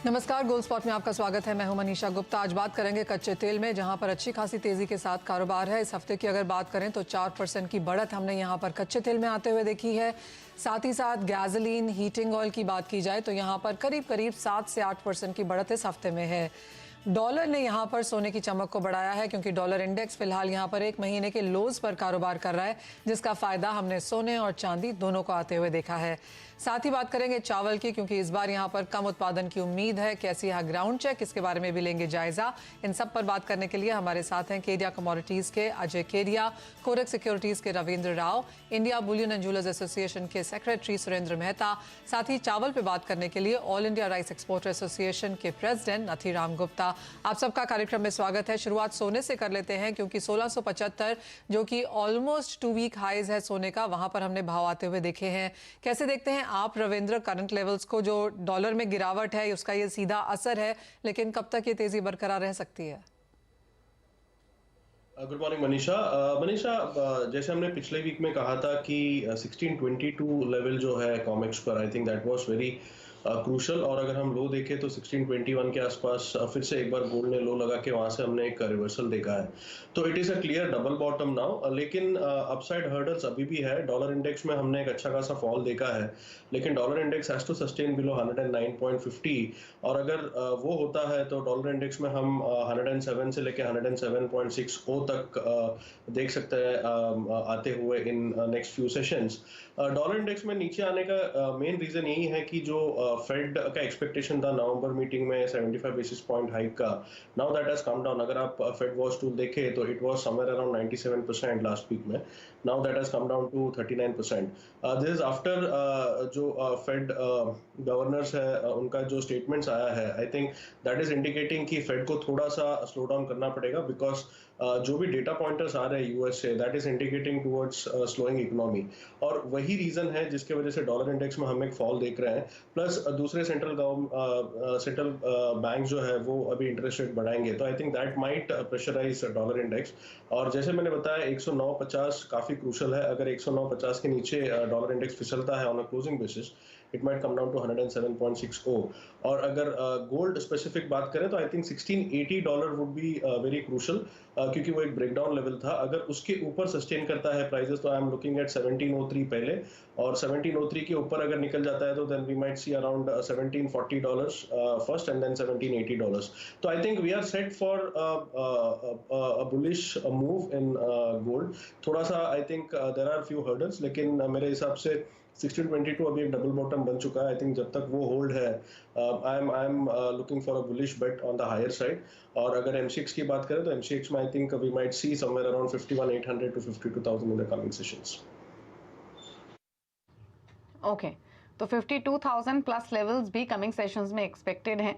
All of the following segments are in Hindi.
नमस्कार, गोल्ड स्पॉट में आपका स्वागत है। मैं हूं मनीषा गुप्ता। आज बात करेंगे कच्चे तेल में, जहां पर अच्छी खासी तेजी के साथ कारोबार है। इस हफ्ते की अगर बात करें तो 4% की बढ़त हमने यहां पर कच्चे तेल में आते हुए देखी है। साथ ही साथ गैसोलीन, हीटिंग ऑयल की बात की जाए तो यहां पर करीब करीब 7 से 8% की बढ़त इस हफ्ते में है। डॉलर ने यहां पर सोने की चमक को बढ़ाया है, क्योंकि डॉलर इंडेक्स फिलहाल यहां पर एक महीने के लोज पर कारोबार कर रहा है, जिसका फायदा हमने सोने और चांदी दोनों को आते हुए देखा है। साथ ही बात करेंगे चावल की, क्योंकि इस बार यहां पर कम उत्पादन की उम्मीद है। कैसी है ग्राउंड चेक, इसके बारे में भी लेंगे जायजा। इन सब पर बात करने के लिए हमारे साथ हैं केडिया कमोडिटीज के अजय केडिया, कोरक सिक्योरिटीज के Ravindra Rao, India Boolean and jewellers association के सेक्रेटरी सुरेंद्र मेहता, साथ ही चावल पे बात करने के लिए all India rice exporter association के प्रेसिडेंट नथीराम गुप्ता। आप सबका कार्यक्रम में स्वागत है। शुरुआत सोने से कर लेते हैं, क्योंकि 1675 जो कि ऑलमोस्ट 2 वीक हाईज है सोने का, वहां पर हमने भाव आते हुए देखे हैं। कैसे देखते हैं आप रविंद्र करंट लेवल्स को? जो डॉलर में गिरावट है उसका ये सीधा असर है, लेकिन कब तक ये तेजी बरकरार रह सकती है? Good morning Manisha. जैसे हमने पिछले वीक में कहा था कि 1622 लेवल जो है कॉमेक्स पर, आई think that was very crucial. और अगर हम लो देखें तो 1621 के आसपास फिर से एक बार गोल्ड ने लो लगा के वहां से हमने एक रिवर्सल देखा है। तो it is a clear double bottom now, लेकिन अपसाइड हर्डल्स अभी भी है। डॉलर इंडेक्स में हमने एक अच्छा खासा फॉल देखा है, लेकिन dollar index has to sustain below 109.50। और अगर वो होता है तो डॉलर इंडेक्स में हम 107 से लेके 107.60 तक देख सकते हैं आते हुए in next few sessions. Dollar index में नीचे आने का मेन रीजन यही है कि जो फेड का एक्सपेक्टेशन था नवंबर मीटिंग में 75 बेसिस पॉइंट हाइक का, now that has come down. अगर आप फेड वॉच टूल देखें तो it was somewhere around 97% last week में, now that has come down to 39%। This is after जो फेड गवर्नर्स है उनका जो स्टेटमेंट्स आया है, I think that is indicating कि फेड को थोड़ा सा स्लो डाउन करना पड़ेगा, बिकॉज जो भी डेटा पॉइंटर्स आ रहे हैं यूएस से, that is indicating towards slowing economy. और वही रीजन है जिसके वजह से डॉलर इंडेक्स में हम एक फॉल देख रहे हैं। प्लस दूसरे सेंट्रल बैंक जो है वो अभी इंटरेस्ट रेट बढ़ाएंगे, तो I think that might pressurise dollar index. और जैसे मैंने बताया 109.50 काफी क्रूशल है। अगर 109.50 के नीचे डॉलर इंडेक्स फिसलता है on a closing basis, it might come down to 107.60। और अगर गोल्ड स्पेसिफिक बात करें तो I think $1680 would be very crucial, क्योंकि वो एक ब्रेकडाउन लेवल था। अगर उसके ऊपर सस्टेन करता है प्राइसेस तो आई एम लुकिंग एट 1703 पहले, और 1703 के ऊपर अगर निकल जाता है तो then we might see around $1740 first and then $1780। तो I think we are set for a bullish move in gold. थोड़ा सा I think there are few hurdles, लेकिन मेरे हिसाब से 1622 अभी एक डबल बॉटम बन चुका है। आई थिंक जब तक वो होल्ड है, I am looking for a bullish bet on the higher side. और अगर एमसीएक्स की बात करें तो एमसीएक्स में I think we might see somewhere around 51,800 to 52,000 in the coming sessions. Okay, तो 52,000 प्लस लेवल्स भी कमिंग सेशंस में एक्सपेक्टेड हैं।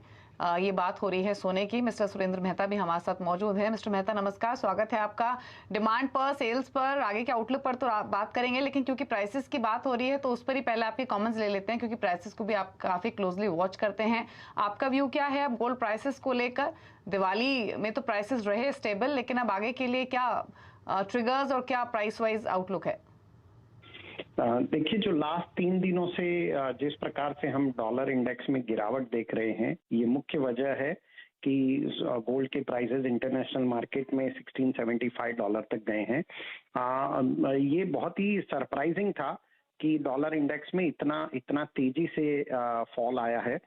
ये बात हो रही है सोने की। मिस्टर सुरेंद्र मेहता भी हमारे साथ मौजूद है। मिस्टर मेहता नमस्कार, स्वागत है आपका। डिमांड पर, सेल्स पर, आगे के आउटलुक पर तो बात करेंगे, लेकिन क्योंकि प्राइसेस की बात हो रही है तो उस पर ही पहले आपके कमेंट्स ले लेते हैं, क्योंकि प्राइसेस को भी आप काफी क्लोजली वॉच करते हैं। आपका व्यू क्या है अब गोल्ड प्राइसेस को लेकर? दिवाली में तो प्राइसेस रहे स्टेबल, लेकिन अब आगे के लिए क्या ट्रिगर्स और क्या प्राइस वाइज आउटलुक है? देखिए, जो लास्ट 3 दिनों से जिस प्रकार से हम डॉलर इंडेक्स में गिरावट देख रहे हैं, ये मुख्य वजह है कि गोल्ड के प्राइसेस इंटरनेशनल मार्केट में $1675 तक गए हैं। ये बहुत ही सरप्राइजिंग था कि डॉलर इंडेक्स में इतना तेजी से फॉल आया है।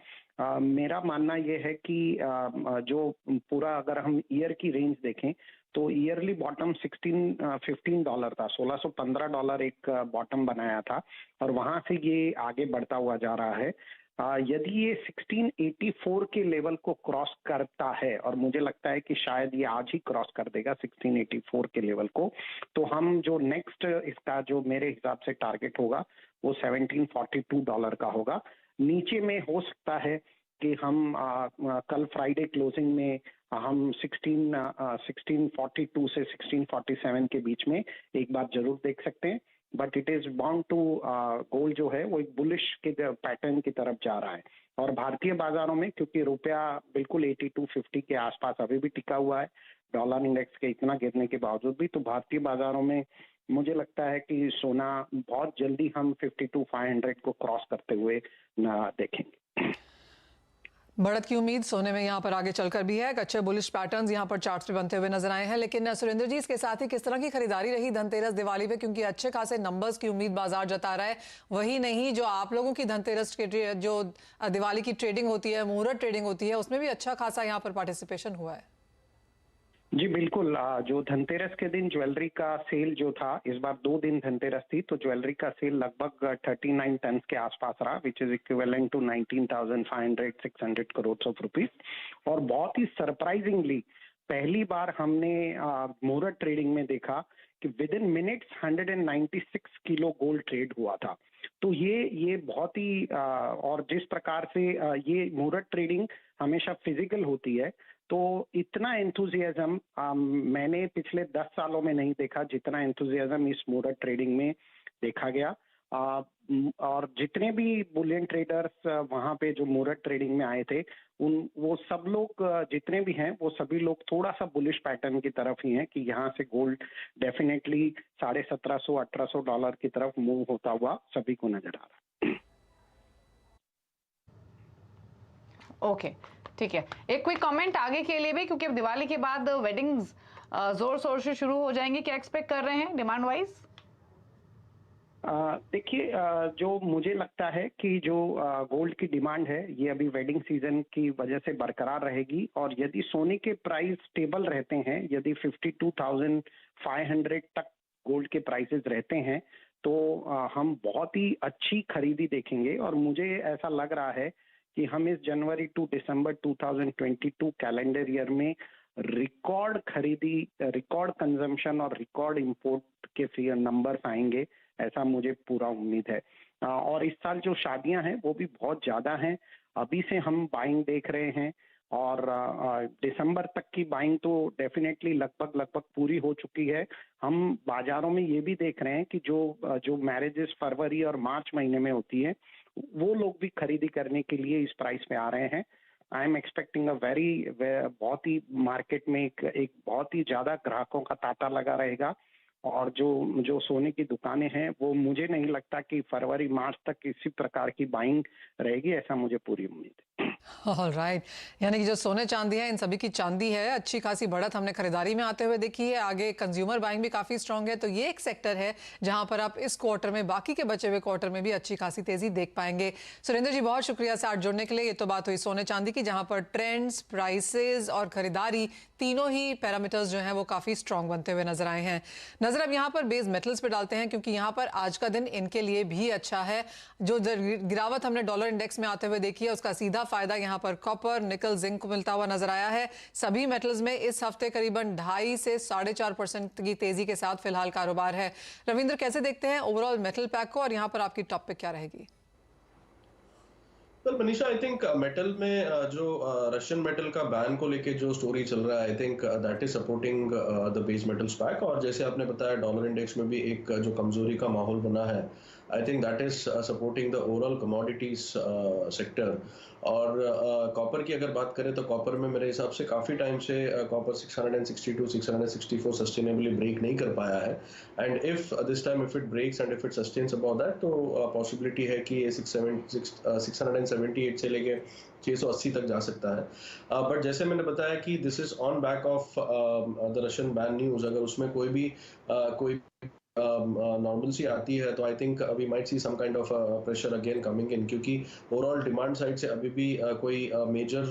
मेरा मानना यह है कि जो पूरा अगर हम ईयर की रेंज देखें तो ईयरली बॉटम $1615 था। $1615 एक बॉटम बनाया था, और वहां से ये आगे बढ़ता हुआ जा रहा है। यदि ये 1684 के लेवल को क्रॉस करता है, और मुझे लगता है कि शायद ये आज ही क्रॉस कर देगा 1684 के लेवल को, तो हम जो नेक्स्ट इसका जो मेरे हिसाब से टारगेट होगा वो $1742 का होगा। नीचे में हो सकता है कि हम कल फ्राइडे क्लोजिंग में हम 1642 से 1647 के बीच में एक बार जरूर देख सकते हैं। But it is bound to, gold जो है वो एक बुलिश के पैटर्न की तरफ जा रहा है। और भारतीय बाजारों में क्योंकि रुपया बिल्कुल 8250 के आसपास अभी भी टिका हुआ है डॉलर इंडेक्स के इतना गिरने के बावजूद भी, तो भारतीय बाजारों में मुझे लगता है कि सोना बहुत जल्दी हम 52,500 को क्रॉस करते हुए न देखेंगे। बढ़त की उम्मीद सोने में यहाँ पर आगे चलकर भी है। अच्छे बुलिश पैटर्न्स यहाँ पर चार्ट्स पे बनते हुए नजर आए हैं। लेकिन सुरेंद्र जी, इसके साथ ही किस तरह की खरीदारी रही धनतेरस दिवाली पे, क्योंकि अच्छे खासे नंबर्स की उम्मीद बाजार जता रहा है। वही नहीं, जो आप लोगों की धनतेरस के जो दिवाली की ट्रेडिंग होती है, मुहूर्त ट्रेडिंग होती है, उसमें भी अच्छा खासा यहाँ पर पार्टिसिपेशन हुआ है। जी बिल्कुल। जो धनतेरस के दिन ज्वेलरी का सेल जो था, इस बार 2 दिन धनतेरस थी, तो ज्वेलरी का सेल लगभग 39 टन के आसपास रहा, which is equivalent to 19,500-600 crore of rupees. और बहुत ही सरप्राइजिंगली पहली बार हमने मुहूर्त ट्रेडिंग में देखा कि with in minutes 196 kilo gold trade हुआ था। तो ये बहुत ही और जिस प्रकार से ये मुहूर्त ट्रेडिंग हमेशा फिजिकल होती है, तो इतना एंथुजियाज्म मैंने पिछले 10 सालों में नहीं देखा जितना एंथुजियाज्म इस मुहूर्त ट्रेडिंग में देखा गया। और जितने भी बुलियन ट्रेडर्स वहां पे जो मुहूर्त ट्रेडिंग में आए थे, वो सब लोग जितने भी हैं, वो सभी लोग थोड़ा सा बुलिश पैटर्न की तरफ ही हैं कि यहाँ से गोल्ड डेफिनेटली $1700-1800 की तरफ मूव होता हुआ सभी को नजर आ रहा है। ओके, ठीक है। एक क्विक कमेंट आगे के लिए भी, क्योंकि अब दिवाली के बाद वेडिंग्स जोर शोर से शुरू हो जाएंगी, क्या एक्सपेक्ट कर रहे हैं डिमांड वाइज? देखिए, जो मुझे लगता है कि जो गोल्ड की डिमांड है, ये अभी वेडिंग सीजन की वजह से बरकरार रहेगी। और यदि सोने के प्राइस स्टेबल रहते हैं, यदि 52,500 तक गोल्ड के प्राइसेस रहते हैं, तो हम बहुत ही अच्छी खरीदी देखेंगे। और मुझे ऐसा लग रहा है कि हम इस जनवरी टू दिसंबर 2022 कैलेंडर ईयर में रिकॉर्ड खरीदी, रिकॉर्ड कंजम्पशन और रिकॉर्ड इंपोर्ट के नंबर्स आएंगे, ऐसा मुझे पूरा उम्मीद है। और इस साल जो शादियां हैं वो भी बहुत ज्यादा हैं। अभी से हम बाइंग देख रहे हैं और दिसंबर तक की बाइंग तो डेफिनेटली लगभग पूरी हो चुकी है। हम बाजारों में ये भी देख रहे हैं कि जो मैरिजेस फरवरी और मार्च महीने में होती है, वो लोग भी खरीदी करने के लिए इस प्राइस पे आ रहे हैं। आई एम एक्सपेक्टिंग बहुत ही मार्केट में एक बहुत ही ज्यादा ग्राहकों का तांता लगा रहेगा। और जो सोने की दुकानें हैं, वो मुझे नहीं लगता कि फरवरी मार्च तक इसी प्रकार की बाइंग रहेगी, ऐसा मुझे पूरी उम्मीद है। ऑलराइट, यानी कि जो सोने चांदी है, इन सभी की चांदी है, अच्छी खासी बढ़त हमने खरीदारी में आते हुए देखी है। आगे कंज्यूमर बाइंग भी काफी स्ट्रांग है, तो ये एक सेक्टर है जहां पर आप इस क्वार्टर में, बाकी के बचे हुए क्वार्टर में भी अच्छी खासी तेजी देख पाएंगे। सुरेंद्र जी, बहुत शुक्रिया साथ जुड़ने के लिए। ये तो बात हुई सोने चांदी की, जहां पर ट्रेंड्स, प्राइसेस और खरीदारी, तीनों ही पैरामीटर्स जो हैं वो काफी स्ट्रांग बनते हुए नजर आए हैं। नजर अब यहाँ पर बेस मेटल्स पे डालते हैं, क्योंकि यहाँ पर आज का दिन इनके लिए भी अच्छा है। जो गिरावट हमने डॉलर इंडेक्स में आते हुए देखी है, उसका सीधा फायदा यहाँ पर कॉपर, निकल, जिंक को मिलता हुआ नजर आया है। सभी मेटल्स में इस हफ्ते करीबन 2.5 से 4.5% की तेजी के साथ फिलहाल कारोबार है। रविंद्र, कैसे देखते हैं ओवरऑल मेटल पैक को, और यहाँ पर आपकी टॉप पिक क्या रहेगी? Well Manisha, I think metal में जो रशियन मेटल का बैन को लेके जो स्टोरी चल रहा है, I think that is supporting the base metals pack. और जैसे आपने बताया, डॉलर इंडेक्स में भी एक जो कमजोरी का माहौल बना है, I think that is supporting the overall commodities sector. और कॉपर की अगर बात करें, तो कॉपर में मेरे हिसाब से काफ़ी टाइम से कॉपर 662-664 सस्टेनेबली ब्रेक नहीं कर पाया है। And if this time if it breaks and if it sustains about that, तो पॉसिबिलिटी है कि ये 678 से लेके 680 तक जा सकता है। बट जैसे मैंने बताया कि this is on back of the Russian ban news. अगर उसमें कोई नॉर्मल सी आती है, तो I think we might see some kind of pressure again coming in, क्योंकि ओवरऑल डिमांड साइड से अभी भी कोई मेजर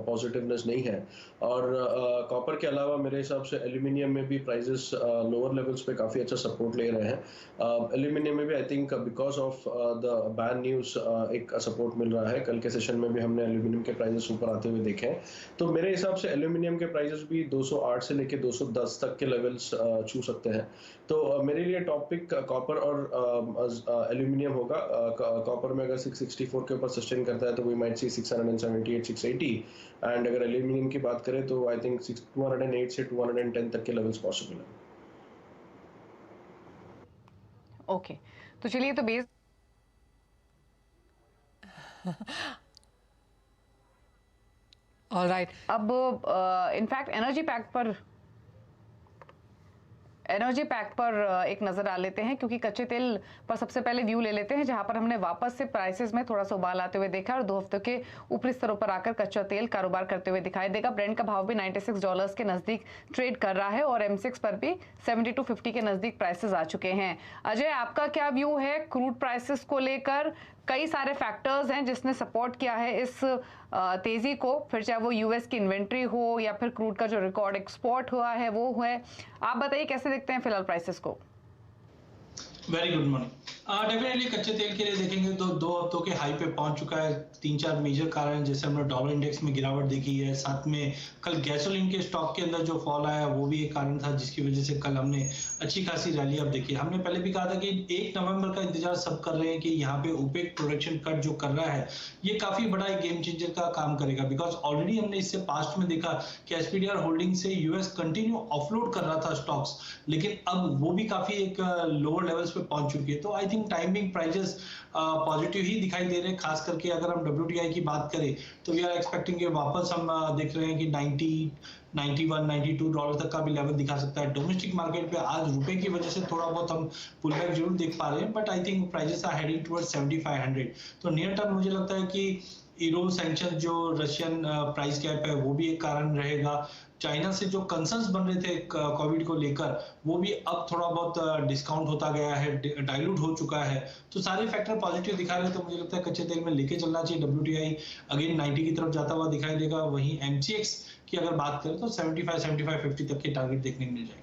पॉजिटिवनेस नहीं है। और कॉपर के अलावा मेरे हिसाब से एल्यूमिनियम में भी प्राइसेस लोअर लेवल्स पे काफ़ी अच्छा सपोर्ट ले रहे हैं। एल्यूमिनियम में भी I think because of the ban news एक सपोर्ट मिल रहा है। कल के सेशन में भी हमने एल्यूमिनियम के प्राइसेस ऊपर आते हुए देखे हैं। तो मेरे हिसाब से एल्यूमिनियम के प्राइसेस भी 208 से लेके 210 तक के लेवल्स छू सकते हैं। तो मेरे लिए टॉपिक कॉपर और एल्यूमिनियम होगा। कॉपर में अगर 664 के ऊपर सस्टेन करता है, तो वी माइट सी 678-680। एंड अगर एल्यूमिनियम की बात करें, तो आई थिंक 208 से 210 तक के लेवल्स पॉसिबल है। ओके, तो चलिए, तो बेस ऑलराइट, अब इनफैक्ट एनर्जी पैक पर एनर्जी पैक्ट पर एक नजर डाल लेते हैं, क्योंकि कच्चे तेल पर सबसे पहले व्यू ले लेते हैं, जहां पर हमने वापस से प्राइसेस में थोड़ा सा उबाल आते हुए देखा और 2 हफ्तों के ऊपरी स्तरों पर आकर कच्चा तेल कारोबार करते हुए दिखाई देगा। ब्रेंट का भाव भी $96 के नजदीक ट्रेड कर रहा है और M6 पर भी 7250 के नजदीक प्राइसेस आ चुके हैं। अजय, आपका क्या व्यू है क्रूड प्राइसेस को लेकर? कई सारे फैक्टर्स हैं जिसने सपोर्ट किया है इस तेजी को, फिर चाहे वो यूएस की इन्वेंट्री हो या फिर क्रूड का जो रिकॉर्ड एक्सपोर्ट हुआ है वो है। आप बताइए कैसे देखते हैं फिलहाल प्राइसेस को? Very good morning. डेफिनेटली कच्चे तेल के लिए देखेंगे तो 2 हफ्तों के हाई पे पहुंच चुका है। 3-4 मेजर कारण, जैसे हमने डॉलर इंडेक्स में गिरावट देखी है, साथ में कल गैसोलीन के स्टॉक के अंदर जो फॉल आया वो भी एक कारण था, जिसकी वजह से कल हमने अच्छी खासी रैली अब देखी। हमने पहले भी कहा था कि 1 नवंबर का इंतजार सब कर रहे हैं कि यहाँ पे ओपेक प्रोडक्शन कट जो कर रहा है ये काफी बड़ा एक गेम चेंजर का काम करेगा, बिकॉज ऑलरेडी हमने इससे पास्ट में देखा कि एसपीडीआर होल्डिंग से यूएस कंटिन्यू ऑफलोड कर रहा था स्टॉक्स, लेकिन अब वो भी काफी एक लोअर लेवल्स पे पहुंच चुकी है। तो I think timing prices positive ही दिखाई दे रहे हैं। खास करके अगर हम WTI की बात करें तो वी आर एक्सपेक्टिंग कि वापस हम देख रहे हैं कि 90, 91, 92 डॉलर तक का भी लेवल दिखा सकता है। डोमेस्टिक मार्केट पे आज रुपए की वजह से थोड़ा बहुत हम पुल बैक जरूर देख पा रहे हैं, but I think prices are heading towards 7500। तो नियर टर्म मुझे लगता है कि यूरो सैंक्शन जो रशियन प्राइस कैप है वो भी एक कारण रहेगा। चाइना से जो कंसर्न्स बन रहे थे कोविड को लेकर वो भी अब थोड़ा बहुत डिस्काउंट होता गया है, डाइल्यूट हो चुका है। तो सारे फैक्टर पॉजिटिव दिखा रहे हैं, तो मुझे लगता है कच्चे तेल में लेके चलना चाहिए। WTI अगेन 90 की तरफ जाता हुआ दिखाई देगा। वहीं MCX की अगर बात करें तो 75-50 तक के टारगेट देखने को मिल जाएंगे।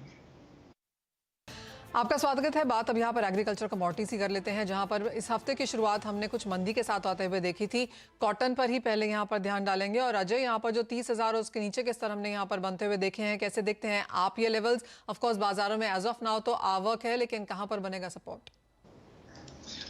आपका स्वागत है। बात अब यहाँ पर एग्रीकल्चर कमोडिटीज की कर लेते हैं, जहाँ पर इस हफ्ते की शुरुआत हमने कुछ मंदी के साथ आते हुए देखी थी। कॉटन पर ही पहले यहाँ पर ध्यान डालेंगे। और अजय, यहाँ पर जो 30,000 और उसके नीचे के स्तर हमने यहाँ पर बनते हुए देखे हैं, कैसे देखते हैं आप ये लेवल्स? ऑफ कोर्स बाजारों में एज ऑफ नाउ तो आवक है, लेकिन कहाँ पर बनेगा सपोर्ट?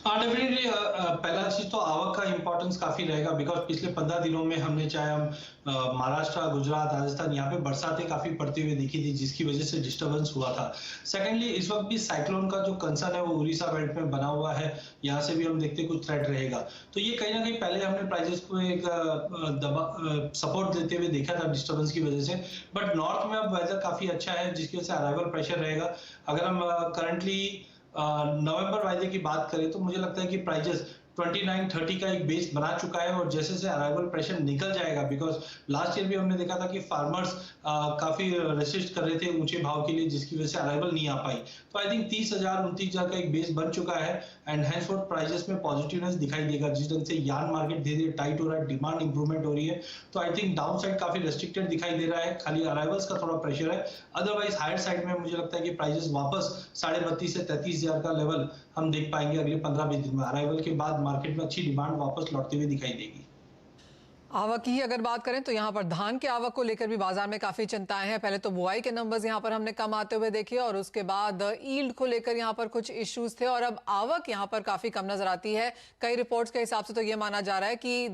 डेफिनेटली पहला चीज तो आवक का इंपॉर्टेंस काफी रहेगा, बिकॉज पिछले 15 दिनों में हमने चाहे हम महाराष्ट्र, गुजरात, राजस्थान यहाँ पे बरसातें काफी पड़ती हुई देखी थी, जिसकी वजह से डिस्टर्बेंस हुआ था। सेकेंडली इस वक्त भी साइक्लोन का जो कंसर्न है वो उड़ीसा बेल्ट में बना हुआ है, यहाँ से भी हम देखते कुछ थ्रेट रहेगा। तो ये कहीं ना कहीं पहले हमने प्राइजेस को एक सपोर्ट देते हुए देखा था डिस्टर्बेंस की वजह से, बट नॉर्थ में अब वेदर काफी अच्छा है, जिसकी वजह से अराइवल प्रेशर रहेगा। अगर हम करंटली नवंबर वायदे की बात करें तो मुझे लगता है कि प्राइजेस 29-30 का एक बेस बना चुका है, और जैसे से अराइवल प्रेशर निकल जाएगा, बिकॉज लास्ट ईयर भी हमने देखा था कि फार्मर्स काफी रेसिस्ट कर रहे थे ऊंचे भाव के लिए, जिसकी वजह से अराइवल नहीं आ पाई। तो आई थिंक 30,000, 29,000 का एक बेस बन चुका है, एंड हैंसफोर्थ प्राइजेस में पॉजिटिवनेस दिखाई देगा। जिस ढंग से यार्न मार्केट धीरे धीरे टाइट हो रहा है, डिमांड इंप्रूवमेंट हो रही है, तो आई थिंक डाउन साइड काफी रेस्ट्रिक्टेड दिखाई दे रहा है, खाली अराइवल्स का थोड़ा प्रेशर है। अदरवाइज हायर साइड में मुझे लगता है कि प्राइजेस वापस 32,500 से 33,000 का लेवल हम देख पाएंगे अगले 15-20 दिन में। अराइवल के बाद मार्केट में अच्छी डिमांड वापस लौटते हुए दिखाई देगी। आवक की अगर बात करें तो यहाँ पर धान के आवक को लेकर भी बाजार में काफी चिंताएं हैं। पहले तो बुआई के नंबर्स यहाँ पर हमने कम आते हुए देखे, और उसके बाद ईल्ड को लेकर यहाँ पर कुछ इश्यूज थे, और अब आवक यहाँ पर काफी कम नजर आती है। कई रिपोर्ट्स के हिसाब से तो ये माना जा रहा है कि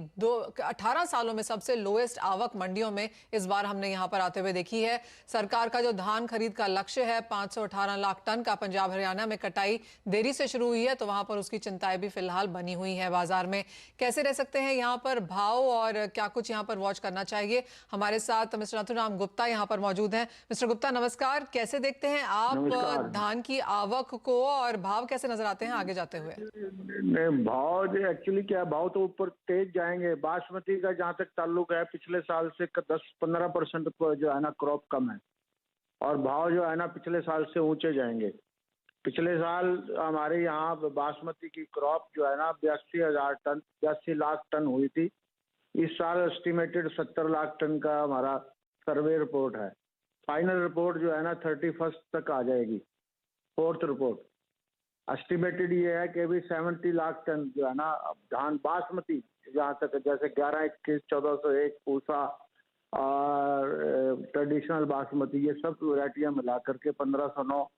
18 सालों में सबसे लोएस्ट आवक मंडियों में इस बार हमने यहाँ पर आते हुए देखी है। सरकार का जो धान खरीद का लक्ष्य है 518 लाख टन का, पंजाब हरियाणा में कटाई देरी से शुरू हुई है, तो वहां पर उसकी चिंताएं भी फिलहाल बनी हुई है बाजार में। कैसे रह सकते हैं यहाँ पर भाव, और क्या कुछ यहाँ पर वॉच करना चाहिए? हमारे साथ मिस्टर नथुराम गुप्ता यहाँ पर मौजूद हैं। मिस्टर गुप्ता नमस्कार, कैसे देखते हैं आप धान की आवक को, और भाव कैसे नजर आते हैं आगे जाते हुए? भाव एक्चुअली क्या, भाव तो ऊपर तेज जाएंगे। बासमती का जहाँ तक ताल्लुक है, पिछले साल से 10-15% जो है ना क्रॉप कम है, और भाव जो है ना पिछले साल से ऊंचे जाएंगे। पिछले साल हमारे यहाँ बासमती की क्रॉप जो है ना 82,000 टन, 82 लाख टन हुई थी। इस साल एस्टिमेटेड 70 लाख टन का हमारा सर्वे रिपोर्ट है। फाइनल रिपोर्ट जो है ना 31 तक आ जाएगी, फोर्थ रिपोर्ट। एस्टिमेटेड ये है कि अभी 70 लाख टन जो है ना धान बासमती, जहाँ तक जैसे 1121, 1401, पूसा और ट्रेडिशनल बासमती, ये सब वैरायटियाँ मिला करके 1509,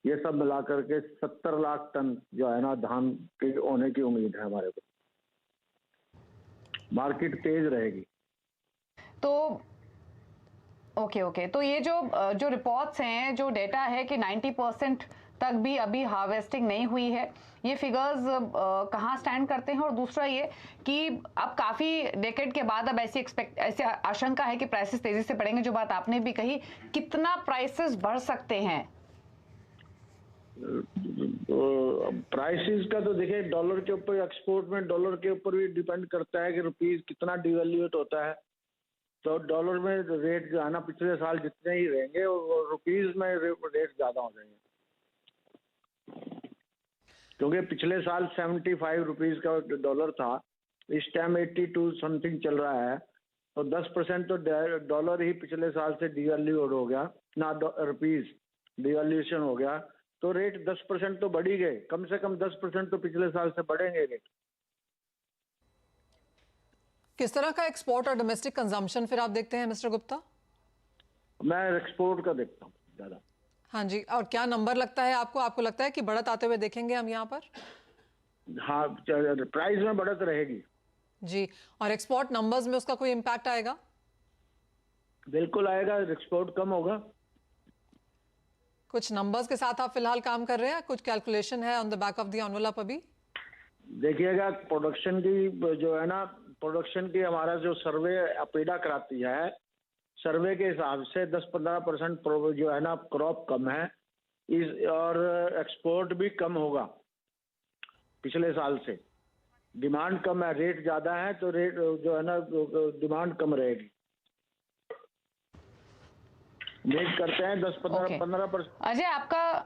ये सब मिला करके 70 लाख टन जो है ना धान के होने की उम्मीद है हमारे को। मार्केट तेज रहेगी। तो ओके, तो ये जो रिपोर्ट्स हैं, जो डेटा है कि 90% तक भी अभी हार्वेस्टिंग नहीं हुई है, ये फिगर्स कहाँ स्टैंड करते हैं? और दूसरा ये कि अब काफी डेकेड के बाद अब ऐसी आशंका है कि प्राइसेस तेजी से बढ़ेंगे, जो बात आपने भी कही, कितना प्राइसेस बढ़ सकते हैं? प्राइसेस का तो देखिए डॉलर के ऊपर, एक्सपोर्ट में डॉलर के ऊपर भी डिपेंड करता है कि रुपीस कितना डिवैल्यूएट होता है। तो डॉलर में रेट जो है ना पिछले साल जितने ही रहेंगे और रुपीस में रेट ज्यादा हो जाएंगे, क्योंकि पिछले साल 75 रुपीस का डॉलर था, इस टाइम 82 समथिंग चल रहा है। तो 10% तो डॉलर ही पिछले साल से डिवैल्यूएट हो गया ना, रुपीस डिवैल्यूएशन हो गया, तो रेट 10% तो बढ़ ही गए, कम से कम 10% तो पिछले साल से बढ़ेंगे रेट। किस तरह का एक्सपोर्ट और डोमेस्टिक कंजम्पशन फिर आप देखते हैं मिस्टर गुप्ता? मैं एक्सपोर्ट का देखता हूँ ज्यादा। हाँ जी, और क्या नंबर लगता है आपको? आपको लगता है कि बढ़त आते हुए देखेंगे हम यहाँ पर? हाँ, प्राइस में बढ़त रहेगी जी। और एक्सपोर्ट नंबर्स में उसका कोई इम्पैक्ट आएगा? बिल्कुल आएगा, एक्सपोर्ट कम होगा। कुछ नंबर्स के साथ आप फिलहाल काम कर रहे हैं, कुछ कैलकुलेशन है on the back of the envelope अभी? देखिएगा प्रोडक्शन की जो है ना, प्रोडक्शन की हमारा जो सर्वे अपेडा कराती है, सर्वे के हिसाब से 10-15% जो है ना क्रॉप कम है और एक्सपोर्ट भी कम होगा पिछले साल से। डिमांड कम है, रेट ज्यादा है, तो रेट जो है ना डिमांड कम रहेगी। वेट करते हैं 10-15%। अजय आपका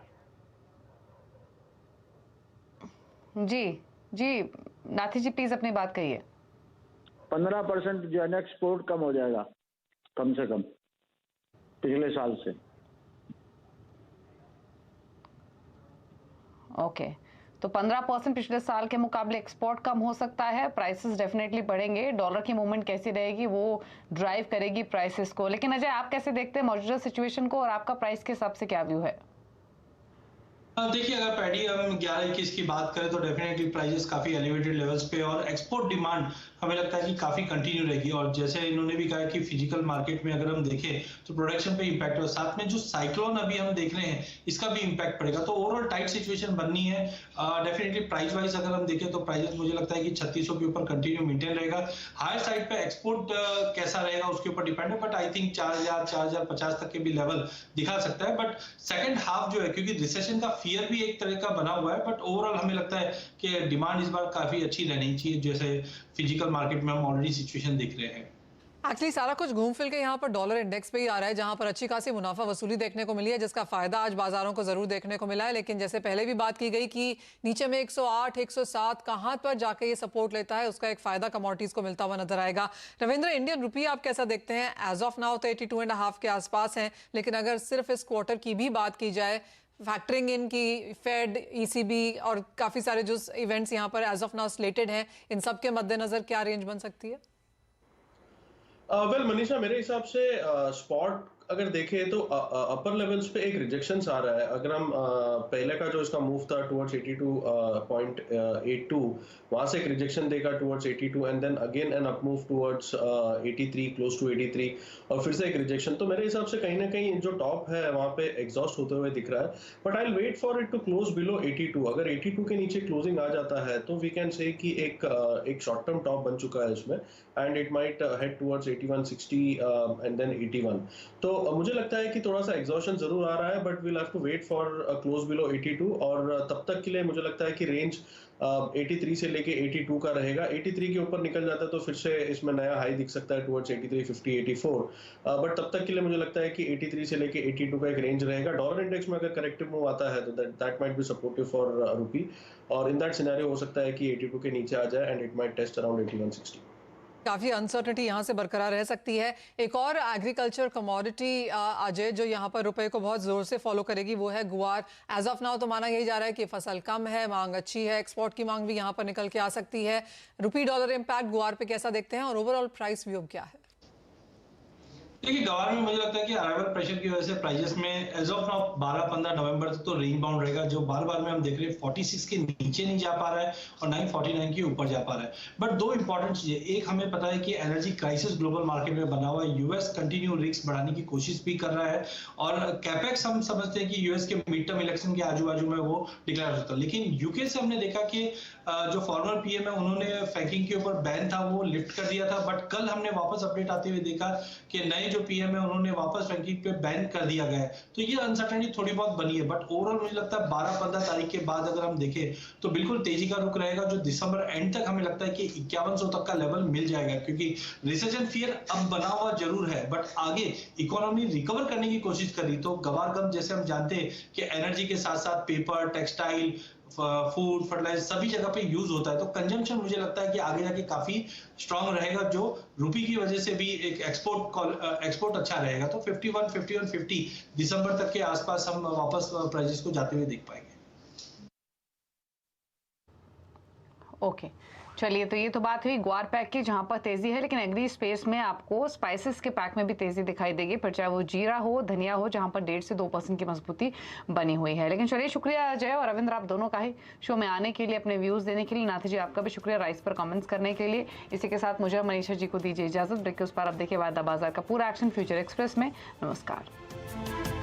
जी नाथी जी प्लीज अपनी बात कहिए। 15% जो है ना एक्सपोर्ट कम हो जाएगा, कम से कम पिछले साल से। ओके, तो 15% पिछले साल के मुकाबले एक्सपोर्ट कम हो सकता है, प्राइसेस डेफिनेटली बढ़ेंगे, डॉलर की मूवमेंट कैसी रहेगी वो ड्राइव करेगी प्राइसेस को। लेकिन अजय आप कैसे देखते हैं मौजूदा सिचुएशन को और आपका प्राइस के हिसाब से क्या व्यू है? देखिए, अगर पैडी हम 11-21 की बात करें तो डेफिनेटली प्राइसेस काफी एलिवेटेड लेवल्स पे और एक्सपोर्ट डिमांड हमें लगता है कि काफी कंटिन्यू रहेगी। और जैसे इन्होंने भी कहा कि फिजिकल मार्केट में अगर हम देखें तो प्रोडक्शन पे इम्पैक्ट हो, साथ में जो साइक्लोन अभी हम देख रहे हैं इसका भी इम्पैक्ट पड़ेगा। तो ओवरऑल टाइट सिचुएशन बननी है। डेफिनेटली प्राइस वाइज अगर हम देखें तो प्राइसेस मुझे लगता है कि 3600 के ऊपर कंटिन्यू मेंटेन रहेगा। हायर साइड पे एक्सपोर्ट कैसा रहेगा उसके ऊपर डिपेंड है, बट आई थिंक 4000-4050 तक के भी लेवल दिखा सकता है। बट सेकंड हाफ जो है, क्योंकि रिसेशन का फियर भी एक तरह का बना हुआ है, बट ओवरऑल हमें लगता है कि डिमांड इस बार काफी अच्छी रहनी चाहिए, जैसे फिजिकल मार्केट में हम ऑलरेडी सिचुएशन देख रहे हैं। एक्चुअली सारा कुछ घूम फिर के यहाँ पर डॉलर इंडेक्स पे ही आ रहा है, जहाँ पर अच्छी खासी मुनाफा वसूली देखने को मिली है, जिसका फायदा आज बाजारों को जरूर देखने को मिला है। लेकिन जैसे पहले भी बात की गई कि नीचे में 108, 107 कहाँ पर जाके ये सपोर्ट लेता है, उसका एक फायदा कमोडिटीज को मिलता हुआ नजर आएगा। रविंद्र, इंडियन रुपी आप कैसा देखते हैं? एज ऑफ नाउ तो 82.5 के आसपास है, लेकिन अगर सिर्फ इस क्वार्टर की भी बात की जाए, फैक्टरिंग इन की फेड, ईसीबी और काफी सारे जो इवेंट्स यहाँ पर एज ऑफ नाउ स्लेटेड हैं, इन सब के मद्देनजर क्या रेंज बन सकती है? वेल मनीषा, मेरे हिसाब से स्पॉट अगर देखें तो अपर लेवल्स पे एक रिजेक्शन आ रहा है। अगर हम पहले का जो इसका मूव था टुवर्ड्स 82.82, वहां से एक रिजेक्शन देगा towards 82 and then again an up move towards 83, close to 83 और फिर से एक रिजेक्शन। तो मेरे हिसाब से कहीं ना कहीं जो टॉप है वहां पे एग्जॉस्ट होते हुए दिख रहा है, but I will wait for it to close below 82। अगर 82 के नीचे क्लोजिंग आ जाता है तो वी कैन से कि एक शॉर्ट टर्म टॉप बन चुका है इसमें, and it might head towards 81.60 and then 81। तो मुझे लगता है कि थोड़ा सा एग्जॉशन जरूर आ रहा है, but we'll have to wait for close below 82 और तब तक के लिए मुझे लगता है कि रेंज 83 से लेके 82 का रहेगा। 83 के ऊपर निकल जाता है तो फिर से इसमें नया हाई दिख सकता है टुवर्ड्स 83.50, 84, बट तब तक के लिए मुझे लगता है कि 83 से लेके 82 का एक रेंज रहेगा। डॉलर इंडेक्स में अगर करेक्टिव मूव आता है तो that might be supportive for rupee, और इन दैट सिनेरियो हो सकता है कि 82 के नीचे आ जाए and it might test around 81.60। काफी अनसर्टेनिटी यहाँ से बरकरार रह सकती है। एक और एग्रीकल्चर कमोडिटी अजय जो यहाँ पर रुपए को बहुत जोर से फॉलो करेगी वो है गुआर। एज ऑफ नाउ तो माना यही जा रहा है कि फसल कम है, मांग अच्छी है, एक्सपोर्ट की मांग भी यहाँ पर निकल के आ सकती है। रुपी डॉलर इम्पैक्ट गुआर पे कैसा देखते हैं और ओवरऑल प्राइस व्यू क्या है? देखिए, गवार में मुझे लगता है कि अराइवल प्रेशर की वजह से प्राइसेस में एज ऑफ नाउ 12-15 नवंबर तक तो रेंज बाउंड रहेगा, जो बार बार में हम देख रहे हैं 46 के नीचे नहीं जा पा रहा है और 949 के ऊपर जा पा रहा है। बट दो इंपॉर्टेंट चीजें, एक हमें पता है कि एनर्जी क्राइसिस ग्लोबल मार्केट में बना हुआ है, यूएस कंटिन्यू रिस्क बढ़ाने की कोशिश भी कर रहा है और कैपेक्स हम समझते हैं कि यूएस के मिड टर्म इलेक्शन के आजू बाजू में वो डिक्लेयर होता है। लेकिन यूके से हमने देखा कि जो फॉर्मर पीएम है उन्होंने फ्रैंकिंग के ऊपर बैन था वो लिफ्ट कर दिया था, बट कल हमने वापस अपडेट आते हुए देखा कि नए जो पीएम है उन्होंने वापस फ्रैंकिंग पे बैन कर दिया गया है। तो ये अनसर्टेनिटी थोड़ी बहुत बनी है, बट ओवरऑल मुझे लगता है 12-15 तारीख के बाद अगर हम देखें तो बिल्कुल तेजी का रुख रहेगा, जो दिसंबर एंड तक हमें लगता है कि 5100 तक का लेवल मिल जाएगा, क्योंकि रिसेशन फियर अब बना हुआ जरूर है, बट आगे इकोनॉमी रिकवर करने की कोशिश कर रही। तो गवार गम जैसे हम जानते हैं कि एनर्जी के साथ साथ पेपर, टेक्सटाइल, फूड, फर्टिलाइजर सभी जगह पे यूज होता है, तो कंजम्पशन मुझे लगता है कि आगे जाके काफी स्ट्रांग रहेगा, जो रुपी की वजह से भी एक एक्सपोर्ट अच्छा रहेगा। तो 51-50 दिसंबर तक के आसपास हम वापस प्राइसेस को जाते हुए देख पाएंगे। ओके, चलिए, तो ये तो बात हुई ग्वार पैक की जहां पर तेजी है, लेकिन एग्री स्पेस में आपको स्पाइसेस के पैक में भी तेजी दिखाई देगी, फिर चाहे वो जीरा हो, धनिया हो, जहां पर 1.5 से 2% की मजबूती बनी हुई है। लेकिन चलिए, शुक्रिया अजय और रविंद्र आप दोनों का ही शो में आने के लिए, अपने व्यूज देने के लिए। नाथी जी आपका भी शुक्रिया राइस पर कमेंट्स करने के लिए। इसी के साथ मुझे मनीषा जी को दीजिए इजाजत। ब्रेक के उस पर अब देखिए वायदा बाजार का पूरा एक्शन फ्यूचर एक्सप्रेस में। नमस्कार।